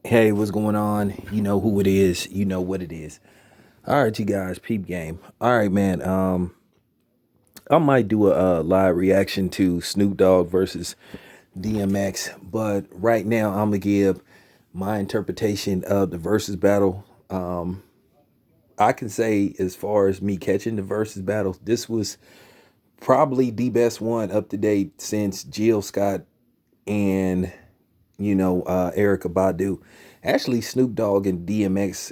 Hey, what's going on? You know who it is. You know what it is. All right, you guys, peep game. All right, man. I might do a live reaction to Snoop Dogg versus DMX, but right now I'm gonna give my interpretation of the versus battle. I can say, as far as me catching the versus battle, this was probably the best one up to date since Jill Scott and Erica Badu. Actually, Snoop Dogg and DMX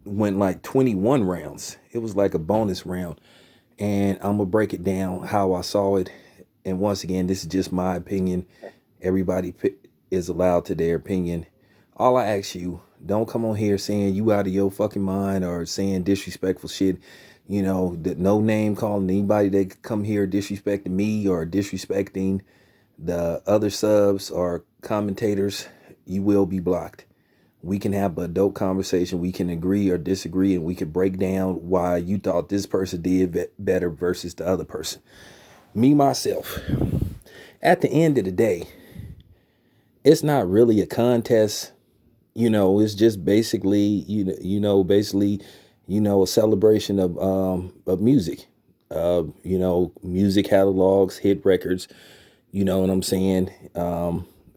went like 21 rounds. It was like a bonus round. And I'm going to break it down how I saw it. And once again, this is just my opinion. Everybody is allowed to their opinion. All I ask you, don't come on here saying you out of your fucking mind or saying disrespectful shit. That no name calling anybody that come here disrespecting me or disrespecting the other subs or commentators. You will be blocked. We can have a dope conversation. We can agree or disagree, and we can break down why you thought this person did better versus the other person. Me, myself, at the end of the day, it's not really a contest. It's just basically, a celebration of music. Music catalogs, hit records, you know what I'm saying?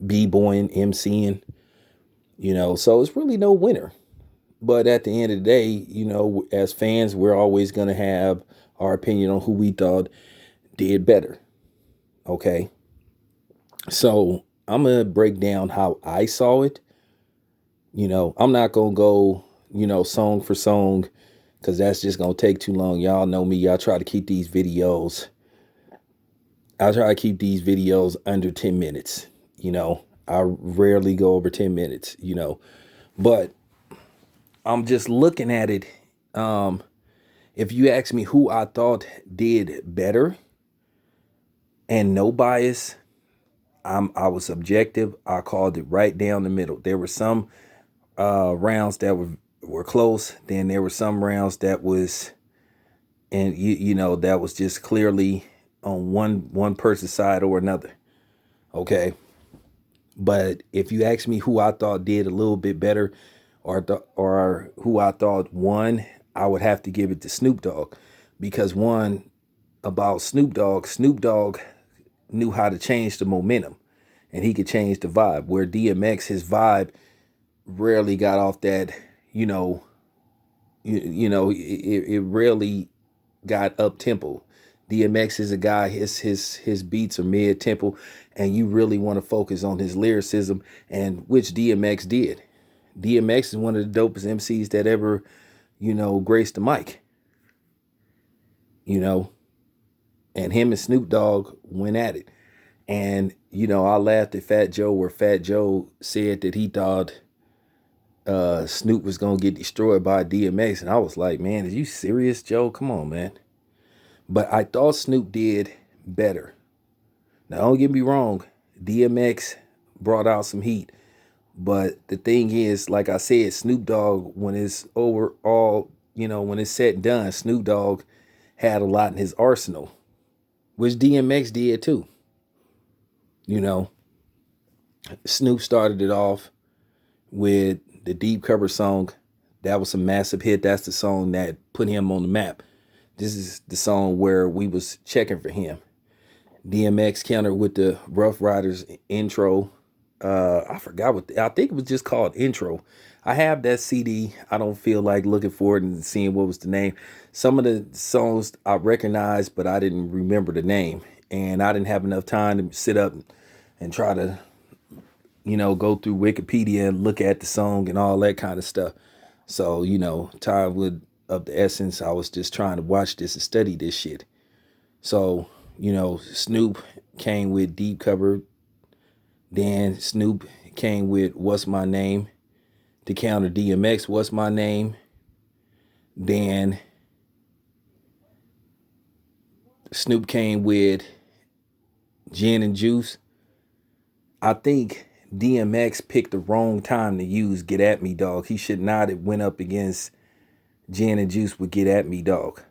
B-boying, MCing, so it's really no winner. But at the end of the day, as fans, we're always going to have our opinion on who we thought did better. Okay. So I'm going to break down how I saw it. I'm not going to go, song for song, because that's just going to take too long. Y'all know me. I try to keep these videos. I try to keep these videos under 10 minutes. I rarely go over 10 minutes, but I'm just looking at it. If you ask me who I thought did better and no bias, I was objective. I called it right down the middle. There were some rounds that were close. Then there were some rounds that was, and that was just clearly on one person's side or another. Okay. But if you ask me who I thought did a little bit better or who I thought won, I would have to give it to Snoop Dogg, because one, about Snoop Dogg knew how to change the momentum and he could change the vibe, where DMX, his vibe rarely got off that, it rarely got up tempo. DMX is a guy, his beats are mid tempo, and you really want to focus on his lyricism, and which DMX did. DMX is one of the dopest MCs that ever, graced the mic. You know, and him and Snoop Dogg went at it. And, I laughed at Fat Joe, where Fat Joe said that he thought Snoop was gonna get destroyed by DMX. And I was like, man, are you serious, Joe? Come on, man. But I thought Snoop did better. Now, don't get me wrong, DMX brought out some heat. But the thing is, like I said, Snoop Dogg, when it's overall, when it's said and done, Snoop Dogg had a lot in his arsenal, which DMX did too. You know, Snoop started it off with the Deep Cover song. That was a massive hit. That's the song that put him on the map. This is the song where we was checking for him. DMX countered with the Rough Riders intro. I forgot I think it was just called Intro. I have that CD. I don't feel like looking for it and seeing what was the name. Some of the songs I recognized, but I didn't remember the name. And I didn't have enough time to sit up and try to, go through Wikipedia and look at the song and all that kind of stuff. So, time would of the essence. I was just trying to watch this and study this shit. So, Snoop came with Deep Cover. Then Snoop came with What's My Name to counter DMX, What's My Name. Then Snoop came with Gin and Juice. I think DMX picked the wrong time to use Get At Me Dog. He should not have went up against Gin and Juice with Get At Me Dog.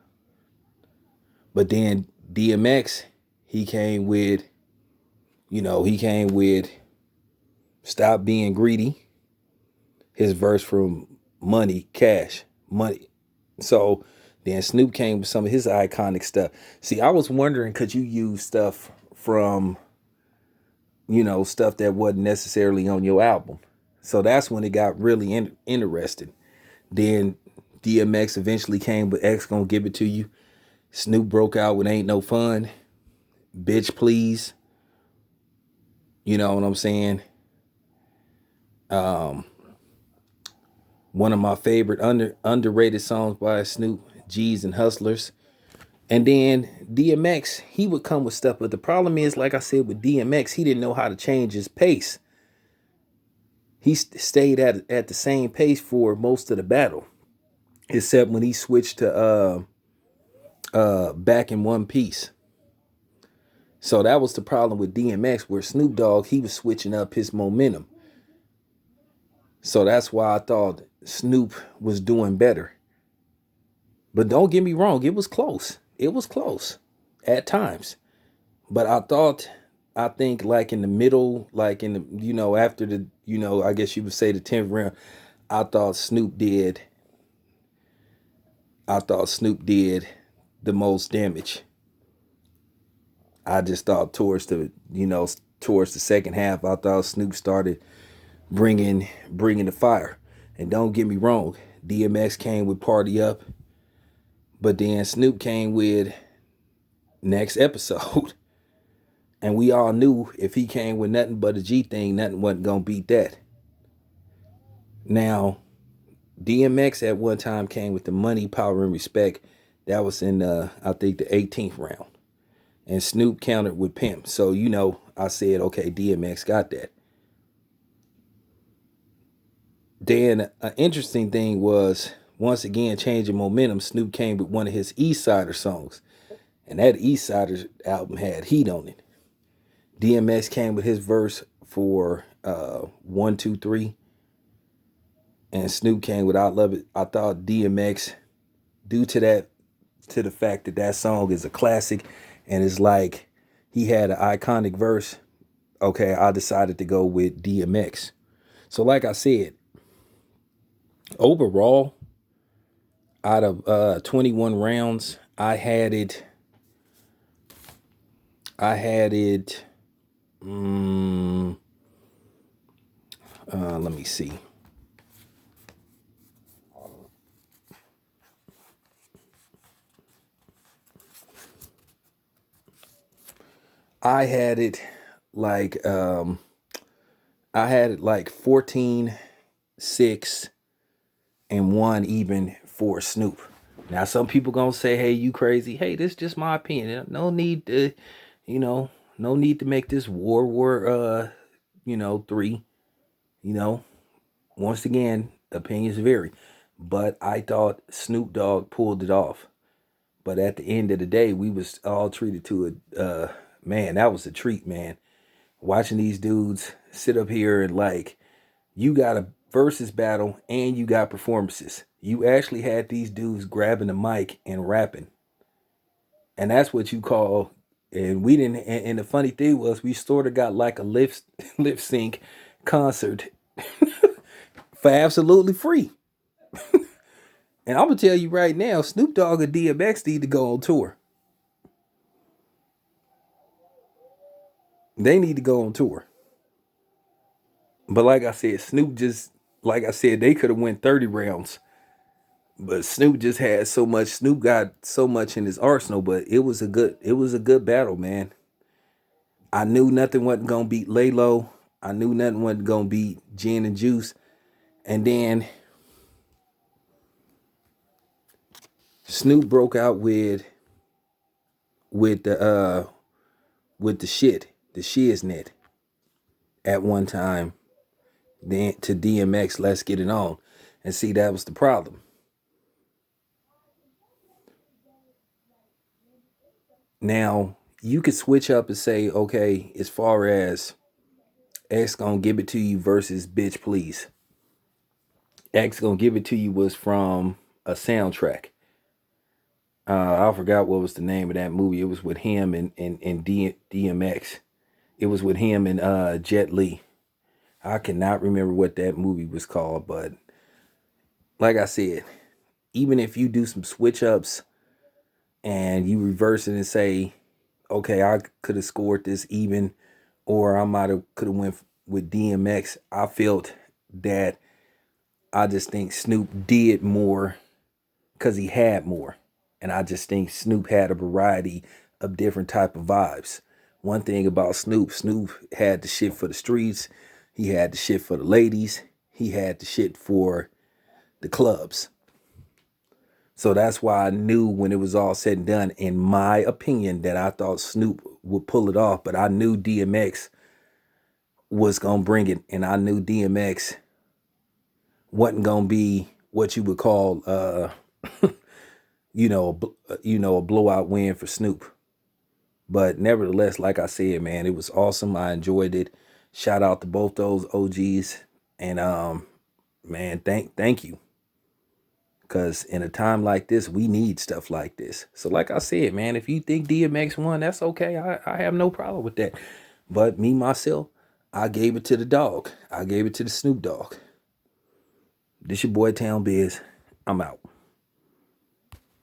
But then DMX, he came with Stop Being Greedy. his verse from Money, Cash, Money. So then Snoop came with some of his iconic stuff. See, I was wondering, could you use stuff from, stuff that wasn't necessarily on your album? So that's when it got really interesting. Then DMX eventually came with X Gonna Give It To You. Snoop broke out with Ain't No Fun, Bitch Please. You know what I'm saying? One of my favorite underrated songs by Snoop, G's and Hustlers. And then DMX, he would come with stuff. But the problem is, like I said, with DMX, he didn't know how to change his pace. He stayed at the same pace for most of the battle, except when he switched to Back in One Piece. So that was the problem with DMX, where Snoop Dogg, he was switching up his momentum. So that's why I thought Snoop was doing better. But don't get me wrong, it was close. It was close at times. But I think like in the middle, like in the, after the, I guess you would say the 10th round, I thought Snoop did the most damage. I just thought towards the second half, I thought Snoop started bringing the fire. And don't get me wrong, DMX came with Party Up, but then Snoop came with Next Episode. And we all knew if he came with Nothing But a G Thing, nothing wasn't gonna beat that. Now, DMX at one time came with the Money, Power, and Respect. That was in I think the 18th round. And Snoop countered with Pimp. So, I said, okay, DMX got that. Then an interesting thing was, once again, changing momentum, Snoop came with one of his East Sider songs. And that East Sider album had heat on it. DMX came with his verse for 1, 2, 3. And Snoop came with I Love It. I thought DMX, due to the fact that song is a classic and it's like he had an iconic verse, okay, I decided to go with DMX. So like I said, overall, out of 21 rounds, I had it. Let me see. I had it like 14, 6, and 1 even for Snoop. Now some people gonna say, hey, you crazy. Hey, this is just my opinion. No need to, no need to make this war 3. Once again, opinions vary. But I thought Snoop Dogg pulled it off. But at the end of the day, we was all treated to a man, that was a treat, man. Watching these dudes sit up here and you got a versus battle and you got performances. You actually had these dudes grabbing the mic and rapping. And that's what you call, and we didn't, and the funny thing was we sort of got like a lip sync concert for absolutely free. And I'm gonna tell you right now, Snoop Dogg and DMX need to go on tour. They need to go on tour. But like I said, they could have went 30 rounds. But Snoop just had so much. Snoop got so much in his arsenal, but it was a good battle, man. I knew nothing wasn't gonna beat Lay Low. I knew nothing wasn't gonna beat Gin and Juice. And then Snoop broke out with the shiznit at one time. Then to DMX, Let's Get It On. And see, that was the problem. Now, you could switch up and say, okay, as far as X Gonna Give It To You versus Bitch Please. X Gonna Give It To You was from a soundtrack. I forgot what was the name of that movie. It was with him and DMX. It was with him and Jet Li. I cannot remember what that movie was called, but like I said, even if you do some switch ups and you reverse it and say, okay, I could have scored this even, or I might have could have went with DMX. I felt that I just think Snoop did more because he had more, and I just think Snoop had a variety of different type of vibes. One thing about Snoop, Snoop had the shit for the streets, he had the shit for the ladies, he had the shit for the clubs. So that's why I knew when it was all said and done, in my opinion, that I thought Snoop would pull it off. But I knew DMX was going to bring it. And I knew DMX wasn't going to be what you would call, a blowout win for Snoop. But nevertheless, like I said, man, it was awesome. I enjoyed it. Shout out to both those OGs. And, man, thank you. Because in a time like this, we need stuff like this. So like I said, man, if you think DMX won, that's okay. I have no problem with that. But me, myself, I gave it to the dog. I gave it to the Snoop Dogg. This your boy Town Biz. I'm out.